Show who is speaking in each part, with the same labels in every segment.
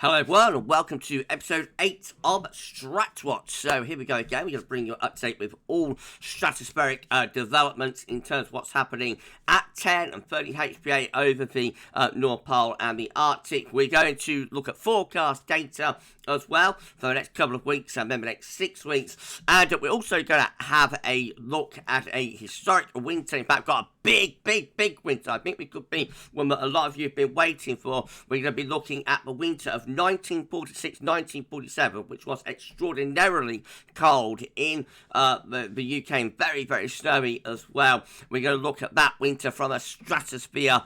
Speaker 1: Hello everyone and welcome to episode 8 of Strat Watch. So here we go again, we're going to bring you up to date with all stratospheric developments in terms of what's happening at 10 and 30 HPA over the North Pole and the Arctic. We're going to look at forecast data as well for the next couple of weeks and then the next 6 weeks, and we're also going to have a look at a historic winter. In fact, we've got a big winter. I think we could be one that a lot of you have been waiting for. We're going to be looking at the winter of 1946-1947, which was extraordinarily cold in the UK and very snowy as well. We're going to look at that winter from a stratosphere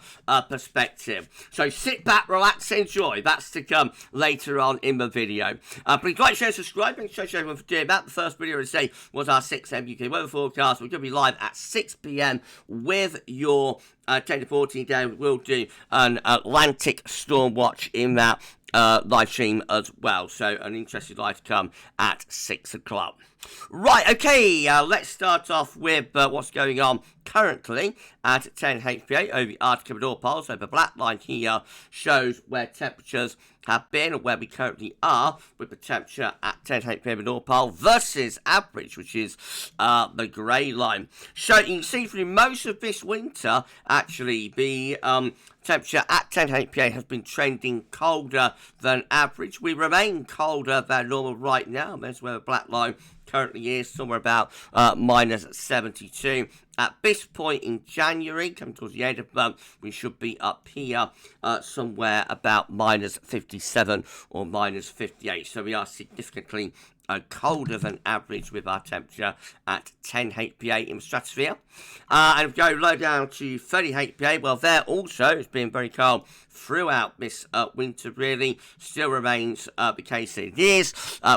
Speaker 1: perspective. So sit back, relax, enjoy. That's to come later on in the video. Please like, share, subscribe. Make sure everyone for doing that. The first video of the day was our 6 AM UK weather forecast. We're going to be live at 6 PM with your 10 to 14 day. We'll do an Atlantic storm watch in that live stream as well. So an interesting live to come at 6 o'clock. Right, okay, let's start off with what's going on currently at 10 HPA over the Arctic and North Pole. So the black line here shows where temperatures have been and where we currently are with the temperature at 10 HPA over the North Pole versus average, which is the grey line. So you can see through most of this winter, actually, the temperature at 10 HPA has been trending colder than average. We remain colder than normal right now. That's where the black line currently is, somewhere about minus 72. At this point in January, coming towards the end of the month, we should be up here somewhere about minus 57 or minus 58. So we are significantly colder than average with our temperature at 10 HPA in the stratosphere. And if we go low down to 30 HPA, well, there also it's been very cold throughout this winter, really. Still remains the case it is.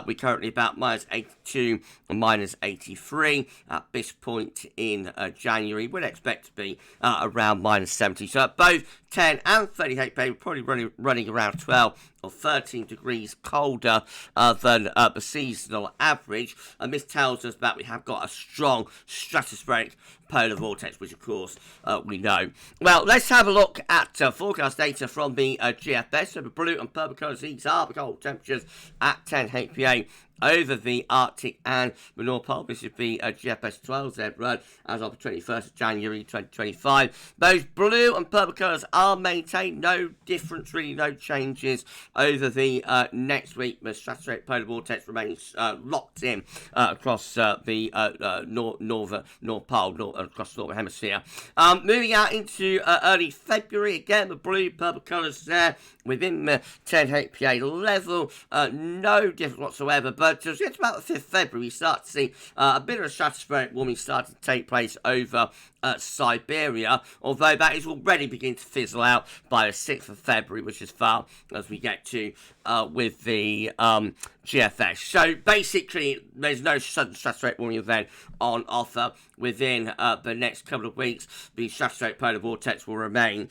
Speaker 1: We're currently about minus 82 and minus 83 at this point in January. We'd expect to be around minus 70. So at both 10 and 30 HPA, we're probably running around 12 or 13 degrees colder than the seasonal average, and this tells us that we have got a strong stratospheric polar vortex, which of course we know. Well, let's have a look at forecast data from the GFS. So the blue and purple colours, these are the cold temperatures at 10 HPA over the Arctic and the North Pole. This is the GFS 12Z run as of the 21st of January 2025. Those blue and purple colours are maintained. No difference, really, no changes over the next week. The stratospheric polar vortex remains locked in across the North Pole, across the Northern Hemisphere. Moving out into early February, again, the blue, purple colours there within the 10 HPA level. No difference whatsoever, but as we get to about the 5th of February, we start to see a bit of a stratospheric warming starting to take place over Siberia, although that is already beginning to fizzle out by the 6th of February, which is far as we get to with the GFS. So basically, there's no sudden stratospheric warming event on offer within the next couple of weeks. The stratospheric polar vortex will remain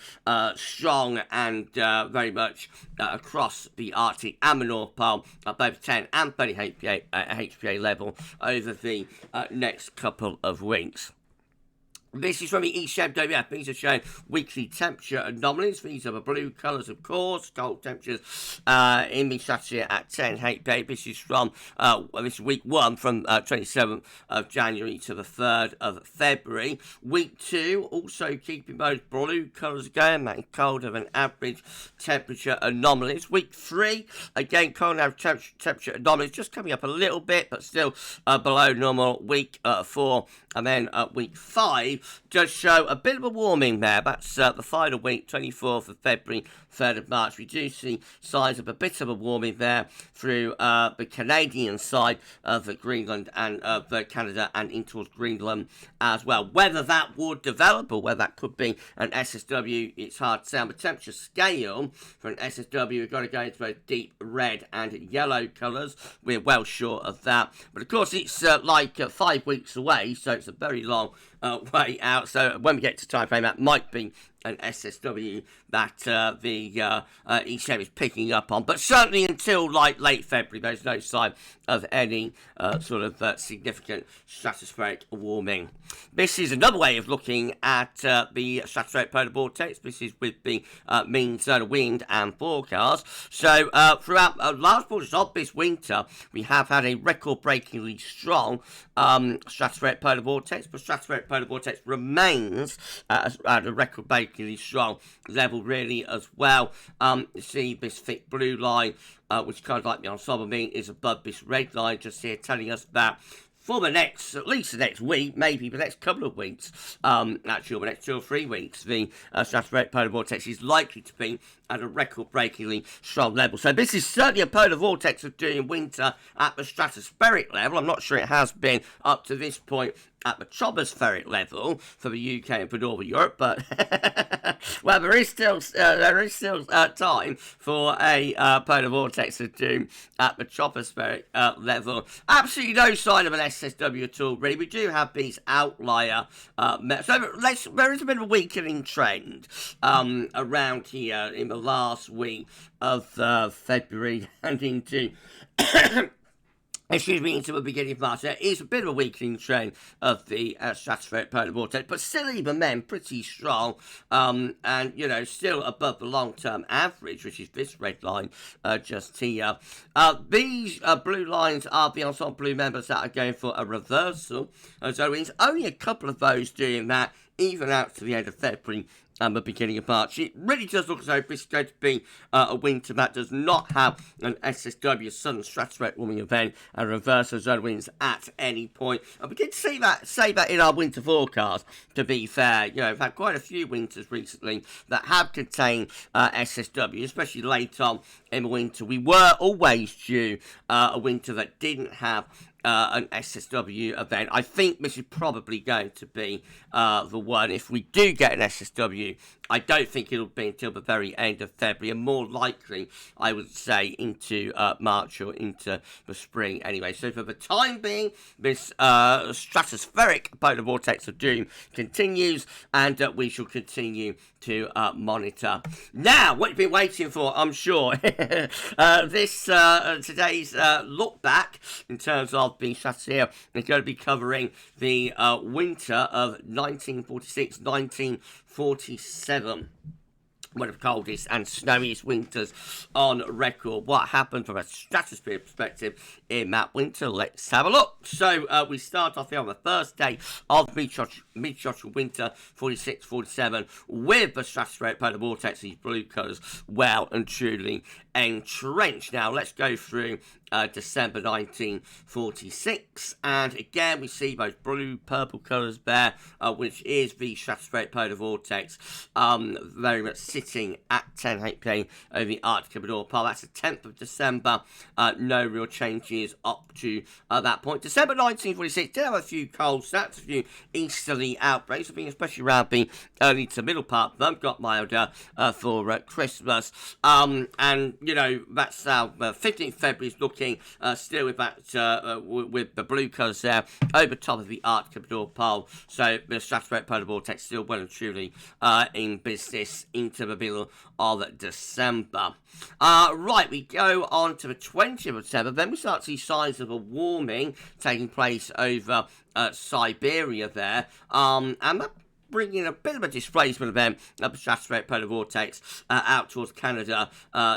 Speaker 1: strong and very much across the Arctic and the North Pole at both 10 and 30 HPA level over the next couple of weeks. This is from the ECMWF. These are showing weekly temperature anomalies. These are the blue colours, of course. Cold temperatures in the stratosphere at 10 HPA. This is from this is week 1 from 27th of January to the 3rd of February. Week 2 also keeping those blue colours again. That is colder than average temperature anomalies. Week 3 again cold and average temperature anomalies, just coming up a little bit, but still below normal. Week 4 and then week 5 does show a bit of a warming there. That's the final week, 24th of February, 3rd of March. We do see signs of a bit of a warming there through the Canadian side of Greenland and Canada and in towards Greenland as well. Whether that would develop or whether that could be an SSW, it's hard to say. On the temperature scale for an SSW, we've got to go into both deep red and yellow colours. We're well short of that. But of course, it's like 5 weeks away, so it's a very long way out. So when we get to time frame, that might be an SSW that the ECM is picking up on. But certainly until like late February, there's no sign of any sort of significant stratospheric warming. This is another way of looking at the stratospheric polar vortex. This is with the mean solar wind and forecast. So throughout large portions of this winter, we have had a record-breakingly strong stratospheric polar vortex, but stratospheric polar vortex remains at a record-breakingly strong level really as well. You see this thick blue line, which kind of like the ensemble mean, is above this red line just here, telling us that for the next, at least the next week, maybe the next couple of weeks, actually, the next 2 or 3 weeks, the stratospheric polar vortex is likely to be at a record-breakingly strong level. So this is certainly a polar vortex of doing winter at the stratospheric level. I'm not sure it has been up to this point at the tropospheric level for the UK and for Northern Europe, but well, there is still time for a polar vortex of doom at the tropospheric level. Absolutely no sign of an SSW at all, really. We do have these outlier so there is a bit of a weakening trend around here in the last week of February and into into the beginning of March. There is a bit of a weakening trend of the stratospheric polar vortex, but still even then pretty strong, and, you know, still above the long-term average, which is this red line just here. These blue lines are the ensemble blue members that are going for a reversal, so it's only a couple of those doing that, even out to the end of February and the beginning of March. It really does look as though this is going to be a winter that does not have an SSW, sudden stratospheric warming event, and reversal zone winds at any point. And we did say that in our winter forecast, to be fair. You know, we've had quite a few winters recently that have contained SSW, especially late on in the winter. We were always due a winter that didn't have an SSW event. I think this is probably going to be the one. If we do get an SSW, I don't think it'll be until the very end of February, and more likely, I would say, into March or into the spring anyway. So for the time being, this stratospheric polar vortex of doom continues, and we shall continue to monitor. Now, what you've been waiting for, I'm sure, this today's look back in terms of the stratosphere is going to be covering the winter of 1946-1947. One of the coldest and snowiest winters on record. What happened from a stratosphere perspective in that winter? Let's have a look. So we start off here on the first day of mid-tropical winter 46-47 with the stratospheric polar vortex, these blue colours, well and truly entrenched. Now let's go through December 1946, and again we see those blue purple colours there, which is the stratospheric polar vortex, very much sitting at 10 p.m. over the Arctic and North Pole. That's the 10th of December. No real changes up to that point. December 1946 did have a few cold snaps, a few easterly outbreaks, I think especially around the early to middle part of them. Got milder for Christmas, and you know, that's how 15th February is looking still with that with the blue colours there over top of the Arctic and North Pole. So the stratospheric polar vortex still well and truly in business into the middle of December. Right, we go on to the 20th of December. Then we start to see signs of a warming taking place over Siberia there, and that bringing a bit of a displacement event of the stratospheric polar vortex out towards Canada,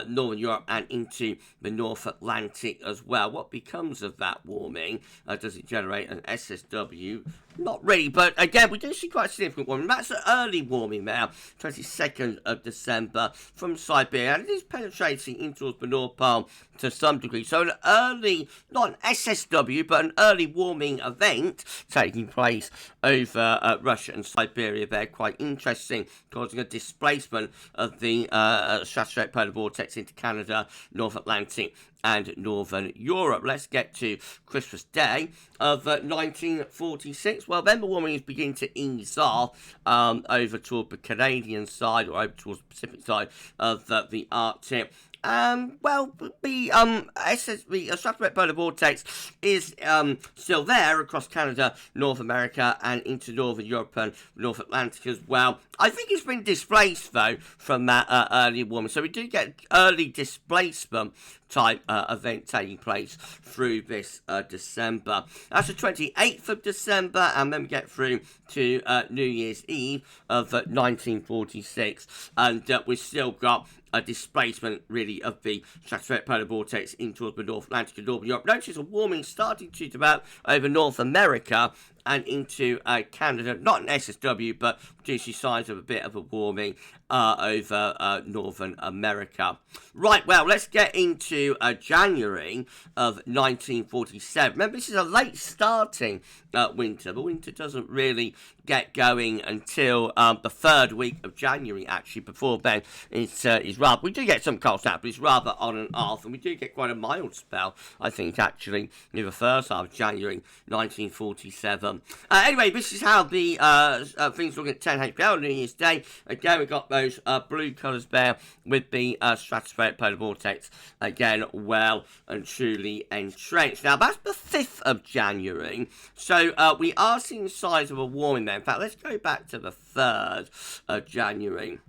Speaker 1: Northern Europe, and into the North Atlantic as well. What becomes of that warming? Does it generate an SSW? Not really, but again, we do see quite a significant warming. That's an early warming now, 22nd of December from Siberia, and it is penetrating into the North Pole to some degree. So an early, not an SSW, but an early warming event taking place over Russia and Siberia there. Quite interesting, causing a displacement of the stratospheric polar vortex into Canada, North Atlantic, and Northern Europe. Let's get to Christmas Day of 1946. Well, then the warming is beginning to ease off over toward the Canadian side, or over towards the Pacific side of the Arctic. Well, the Stratospheric Polar Vortex is still there across Canada, North America, and into Northern Europe and North Atlantic as well. I think it's been displaced, though, from that early warming. So we do get early displacement type event taking place through this December. That's the 28th of December, and then we get through to New Year's Eve of 1946, and we've still got a displacement, really, of the Stratospheric Polar Vortex in towards the North Atlantic and Northern Europe. Notice a warming starting to develop over North America and into Canada, not an SSW, but do see signs of a bit of a warming over Northern America. Right, well, let's get into January of 1947. Remember, this is a late starting winter. The winter doesn't really get going until the third week of January, actually. Before then, it's rather, we do get some cold snap, but it's rather on and off, and we do get quite a mild spell, I think, actually, in the first half of January 1947. Anyway, this is how the things look at 10 HPL on New Year's Day. Again, we've got those blue colours there with the Stratospheric Polar Vortex, again, well and truly entrenched. Now, that's the 5th of January, so we are seeing signs of a warming there. In fact, let's go back to the 3rd of January.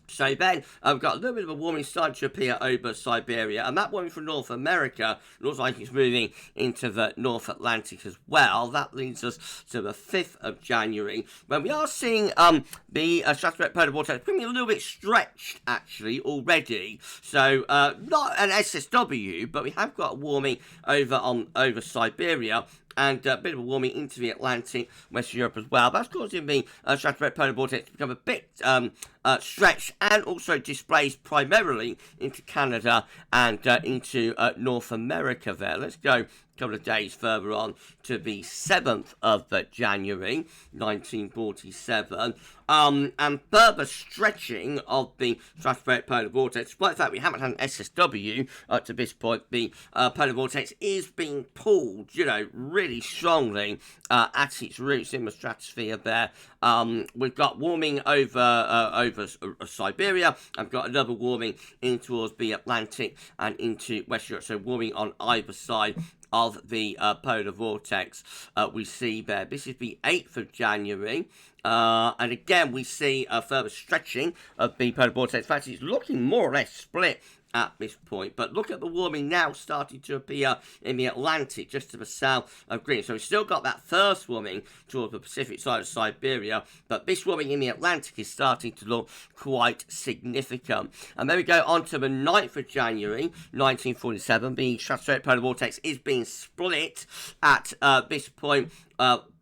Speaker 1: So then, we've got a little bit of a warming starting to appear over Siberia, and that warming from North America looks like it's moving into the North Atlantic as well. That leads us to the 5th of January, when we are seeing the Stratospheric Polar Vortex becoming a little bit stretched, actually, already. So, not an SSW, but we have got a warming over Siberia, and a bit of a warming into the Atlantic, Western Europe as well. That's causing the Stratospheric Polar Vortex to become a bit stretched and also displaced primarily into Canada and into North America there. Let's go couple of days further on to the 7th of January 1947, and further stretching of the Stratospheric Polar Vortex. Despite the fact we haven't had an SSW to this point, the Polar Vortex is being pulled, you know, really strongly at its roots in the stratosphere there. We've got warming over Siberia. I've got another warming in towards the Atlantic and into West Europe, so warming on either side of the polar vortex we see there. This is the 8th of January, and again we see a further stretching of the polar vortex. In fact, it's looking more or less split at this point, but look at the warming now starting to appear in the Atlantic just to the south of Greenland. So we've still got that first warming towards the Pacific side of Siberia, but this warming in the Atlantic is starting to look quite significant. And then we go on to the 9th of January 1947. The Stratospheric Polar Vortex is being split at this point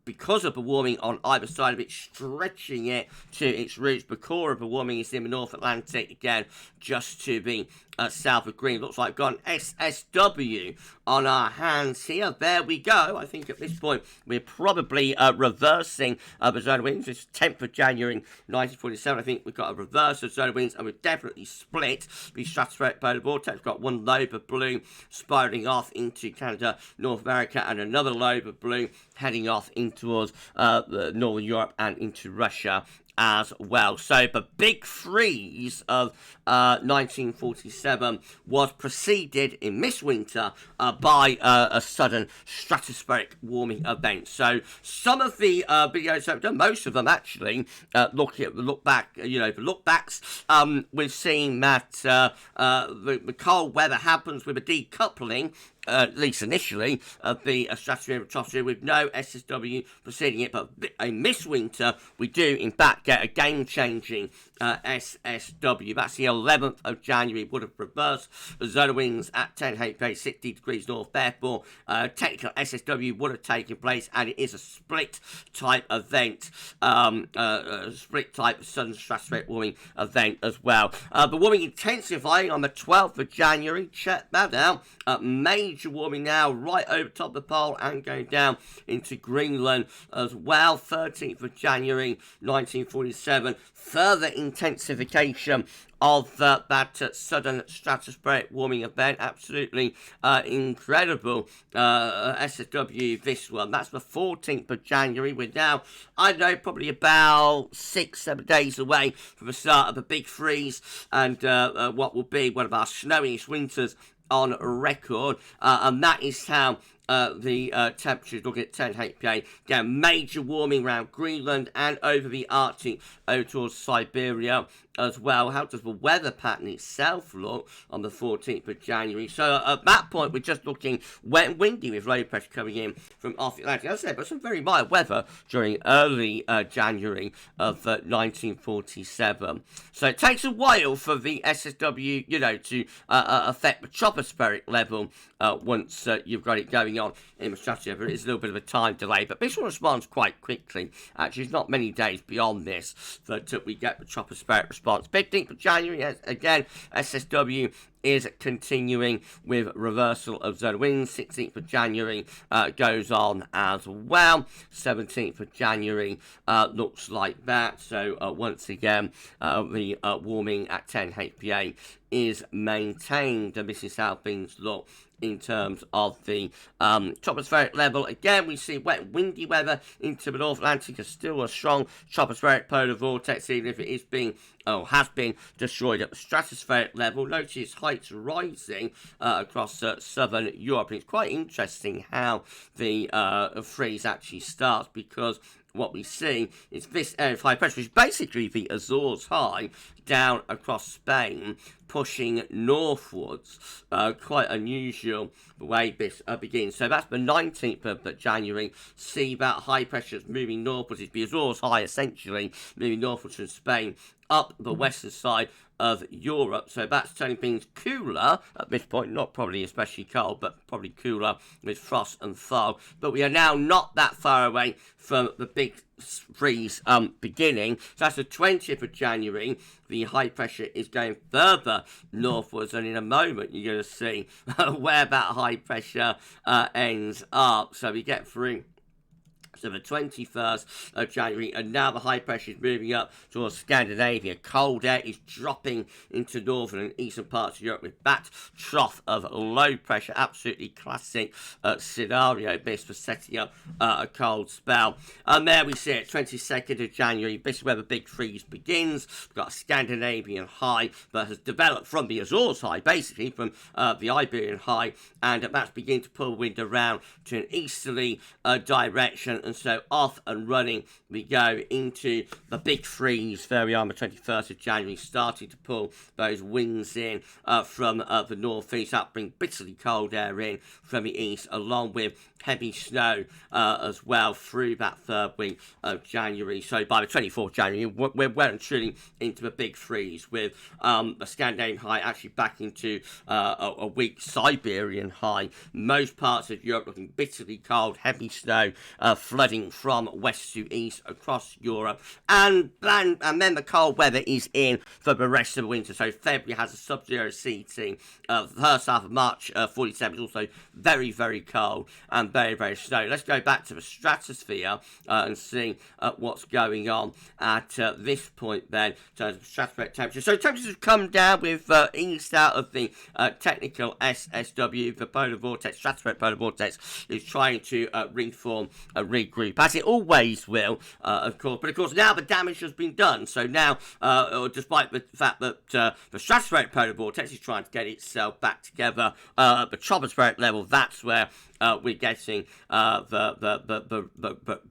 Speaker 1: because of the warming on either side of it, stretching it to its roots. The core of the warming is in the North Atlantic, again, just to the south of Greenland. Looks like we've got an SSW on our hands here. There we go. I think at this point we're probably reversing the zone of winds. It's 10th of January 1947. I think we've got a reverse of zone of winds, and we've definitely split the Stratospheric Polar Vortex. We've got one lobe of blue spiraling off into Canada, North America, and another lobe of blue heading off in towards Northern Europe and into Russia as well. So the big freeze of 1947 was preceded in this winter by a sudden stratospheric warming event. So some of the videos I've done, most of them actually, look backs, we've seen that the cold weather happens with a decoupling, at least initially, of the stratosphere and troposphere with no SSW preceding it. But in this winter, we do, in fact, get a game-changing SSW. That's the 11th of January. Would have reversed the zone of winds at 10 HPA, 60 degrees north. Therefore, technical SSW would have taken place, and it is a split-type event, split-type sudden stratospheric warming event as well. The warming intensifying on the 12th of January. Check that out. Major warming now right over top of the pole and going down into Greenland as well. 13th of January 1947. 1947, further intensification of that sudden stratospheric warming event. Absolutely incredible SSW, this one. That's the 14th of January. We're now, I don't know, probably about 6-7 days away from the start of the big freeze and what will be one of our snowiest winters on record, and that is how the temperatures looking at 10 HPA. Again, major warming around Greenland and over the Arctic, over towards Siberia as well. How does the weather pattern itself look on the 14th of January? So at that point, we're just looking wet and windy with low pressure coming in from off the Atlantic. As I said, but some very mild weather during early January of 1947. So it takes a while for the SSW, you know, to affect the tropospheric level once you've got it going on in the stratosphere. It is a little bit of a time delay, but this one responds quite quickly. Actually, it's not many days beyond this that we get the tropospheric response. 15th of January, again, SSW is continuing with reversal of zone winds. 16th of January goes on as well. 17th of January looks like that. So once again, the warming at 10 HPA is maintained, and this is how things look in terms of the tropospheric level. Again, we see wet and windy weather into the North Atlantic. Is still a strong tropospheric polar vortex, even if it is being has been destroyed at the stratospheric level. Notice heights rising across southern Europe. And it's quite interesting how the freeze actually starts, because what we see is this area of high pressure, which is basically the Azores high, down across Spain, pushing northwards. Quite unusual the way this begins. So that's the 19th of January. See that high pressure is moving northwards. It's the Azores high, essentially, moving northwards from Spain up the western side of Europe. So that's turning things cooler at this point, not probably especially cold, but probably cooler with frost and fog. But we are now not that far away from the big freeze beginning. So that's the 20th of January. The high pressure is going further northwards, and in a moment you're going to see where that high pressure ends up. So we get through to the 21st of January, and now the high pressure is moving up towards Scandinavia. Cold air is dropping into northern and eastern parts of Europe with that trough of low pressure. Absolutely classic scenario this for setting up a cold spell. And there we see it, 22nd of January. This is where the big freeze begins. We've got a Scandinavian high that has developed from the Azores high, basically from the Iberian high, and that's beginning to pull wind around to an easterly direction. And so off and running we go into the big freeze. There we are on the 21st of January, starting to pull those winds in from the northeast. That brings bitterly cold air in from the east, along with heavy snow as well through that third week of January. So by the 24th of January, we're well and truly into the big freeze, with the Scandinavian high actually back into a weak Siberian high. Most parts of Europe looking bitterly cold, heavy snow flooding from west to east across Europe, and then the cold weather is in for the rest of the winter. So February has a sub-zero CT. The first half of March 47 is also very, very cold and very, very snowy. Let's go back to the stratosphere and see what's going on at this point then in terms of stratospheric temperature. So temperatures have come down with eased out of the technical SSW. The polar vortex, stratospheric polar vortex, is trying to reform a regroup, as it always will, of course. But of course now the damage has been done. So now, despite the fact that the stratospheric polar vortex is trying to get itself back together at the tropospheric level, that's where we're getting the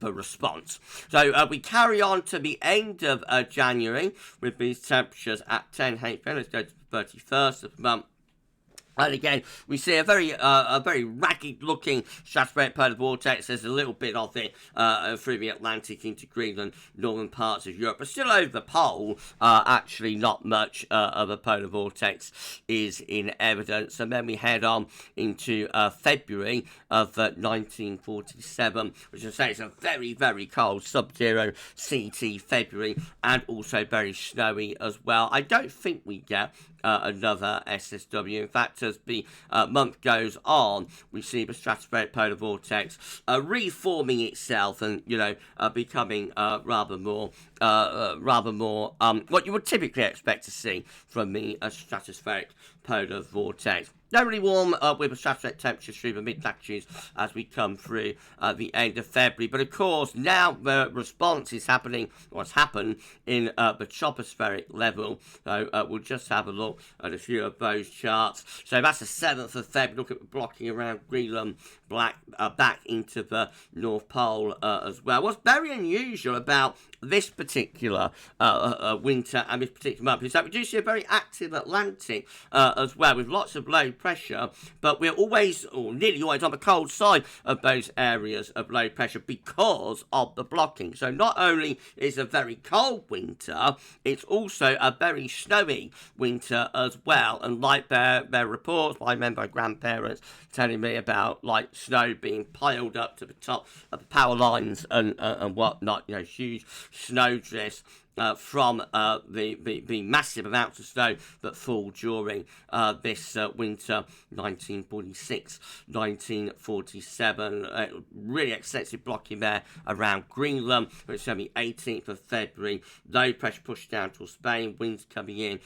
Speaker 1: response. So we carry on to the end of January with these temperatures at 10 HPA. Let's go to the 31st of the month. And again, we see a very ragged-looking stratospheric polar vortex. There's a little bit of it through the Atlantic into Greenland, northern parts of Europe, but still over the pole. Actually, not much of a polar vortex is in evidence. And then we head on into February of 1947, which I say is a very, very cold sub-zero CT February, and also very snowy as well. I don't think we get another SSW. In fact, as the month goes on, we see the stratospheric polar vortex reforming itself and, becoming rather more rather more what you would typically expect to see from the stratospheric polar vortex. Generally warm with stratospheric temperatures through the mid-latitudes as we come through the end of February. But of course, now the response is happening, or has happened, in the tropospheric level. So we'll just have a look at a few of those charts. So that's the 7th of February. Look at the blocking around Greenland, back into the North Pole as well. What's very unusual about this particular winter and this particular month is that we do see a very active Atlantic as well, with lots of low pressure, but we're always, or nearly always, on the cold side of those areas of low pressure because of the blocking. So not only is it a very cold winter, it's also a very snowy winter as well. And like their reports, I remember my grandparents telling me about like snow being piled up to the top of the power lines and whatnot, you know, huge snow drifts from the massive amounts of snow that fall during this winter, 1946, 1947. Really extensive blocking there around Greenland. It's only 18th of February. Low pressure pushed down to Spain. Winds coming in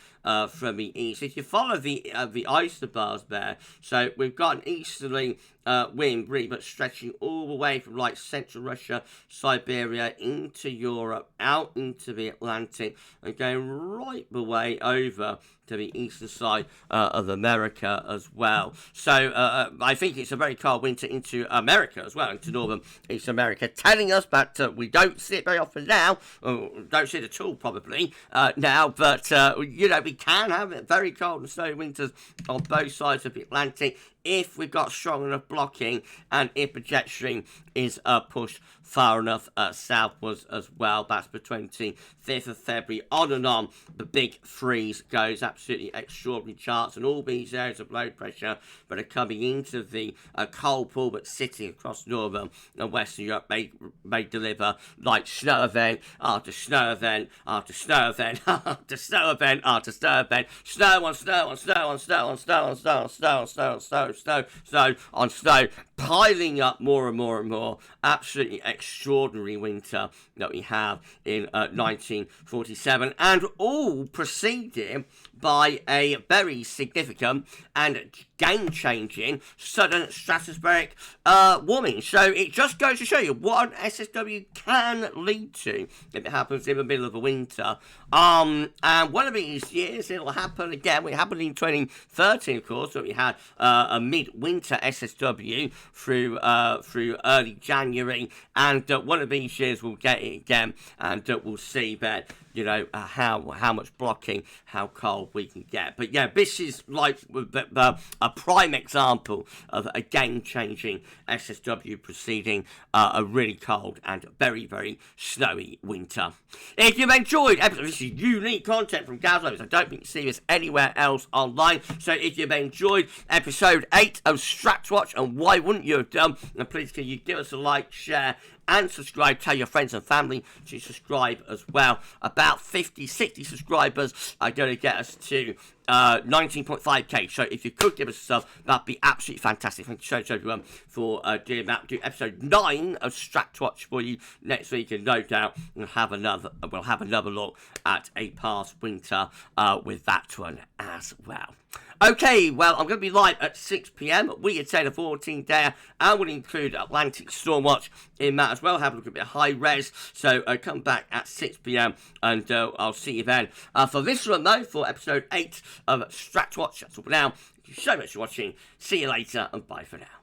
Speaker 1: from the east. If you follow the isobars there, so we've got an easterly wind, really, but stretching all the way from like central Russia, Siberia, into Europe, out into the Atlantic, and going right the way over to the eastern side of America as well. So I think it's a very cold winter into America as well, into northern East America, telling us that we don't see it very often now, or don't see it at all probably now, but you know, we can have it very cold and snowy winters on both sides of the Atlantic if we've got strong enough blocking and if the jet stream is pushed far enough southwards as well. That's the 25th of February. On and on, the big freeze goes. Absolutely extraordinary charts, and all these areas of low pressure that are coming into the cold pool but sitting across northern and western Europe may deliver like snow event after snow event after snow event after snow event after snow event. Snow on snow on snow on snow on snow on snow on snow on snow on snow on snow, piling up more and more and more. Absolutely extraordinary winter that we have in 1947, and all preceded by a very significant and game-changing sudden stratospheric warming. So it just goes to show you what an SSW can lead to if it happens in the middle of a winter. And one of these years it'll happen again. It happened in 2013, of course, where we had a mid-winter SSW through early January, and one of these years we'll get it again, and we'll see that, you know, how much blocking, how cold we can get. But yeah, this is like a prime example of a game-changing SSW preceding a really cold and very, very snowy winter. If you've enjoyed this is unique content from GavsWeatherVids. I don't think you see this anywhere else online. So if you've enjoyed episode 8 of Strat Watch, and why wouldn't you have done, then please can you give us a like, share, and subscribe. Tell your friends and family to subscribe as well. About 50, 60 subscribers are going to get us to 19.5k. So if you could give us a sub, that'd be absolutely fantastic. Thank you so much, everyone, for doing that. Do episode 9 of Strat Watch for you next week, and no doubt we'll have another look at a past winter with that one as well. Okay, well, I'm going to be live at 6 p.m. We attain a 14-day, and we'll include Atlantic Storm Watch in that as well. Have a look at a bit of high res. So come back at 6 p.m. and I'll see you then. For this one, though, for episode 8 of Strat Watch, that's all for now. Thank you so much for watching. See you later, and bye for now.